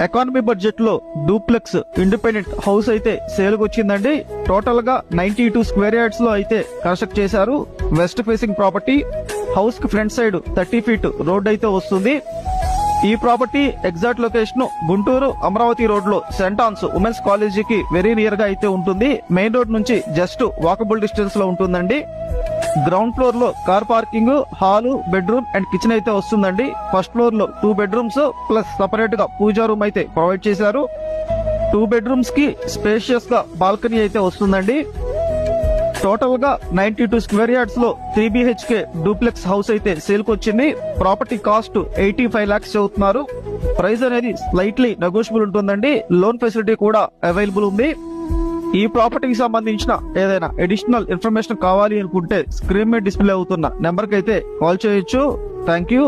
Economy budget లో duplex independent house అయితే sale వచ్చిందండి. టోటల్ గా 92 స్క్వేర్ యార్డ్స్ లో అయితే కన్స్ట్రక్ట్ చేశారు. West facing property. హౌస్ కి ఫ్రంట్ సైడ్ 30 ఫీట్ రోడ్ అయితే వస్తుంది. ఈ property exact location Guntur Amaravati road లో సెంట్ ఆన్స్ ఉమెన్స్ కాలేజీకి వెరీ నియర్ గా అయితే ఉంటుంది. మెయిన్ రోడ్ నుంచి జస్ట్ వాకబుల్ డిస్టెన్స్ లో ఉంటుందండి. గ్రౌండ్ ఫ్లోర్ లో car parking, hall, bedroom and kitchen అయితే వస్తుందండి. ఫస్ట్ ఫ్లోర్ లో 2 బెడ్రూమ్స్ ప్లస్ సపరేట్ గా పూజా రూమ్ అయితే ప్రొవైడ్ చేశారు. 2 బెడ్రూమ్స్ కి స్పేషియస్ గా బాల్కనీ అయితే వస్తుందండి. టోటల్ గా 92 స్క్వేర్ యార్డ్స్ లో 3 BHK డూప్లెక్స్ హౌస్ అయితే సేల్ కి వచ్చింది. ప్రాపర్టీ కాస్ట్ 85 lakhs చెబుతున్నారు. ప్రైస్ అనేది స్లైట్లీ నెగోషియబుల్ ఉంటుందండి. లోన్ ఫెసిలిటీ కూడా అవైలబుల్ ఉంది. ఈ ప్రాపర్టీకి సంబంధించిన ఏదైనా అడిషనల్ ఇన్ఫర్మేషన్ కావాలి అనుకుంటే స్క్రీన్ మీద డిస్ప్లే అవుతున్న నెంబర్ కి అయితే కాల్ చేయొచ్చు. Thank you.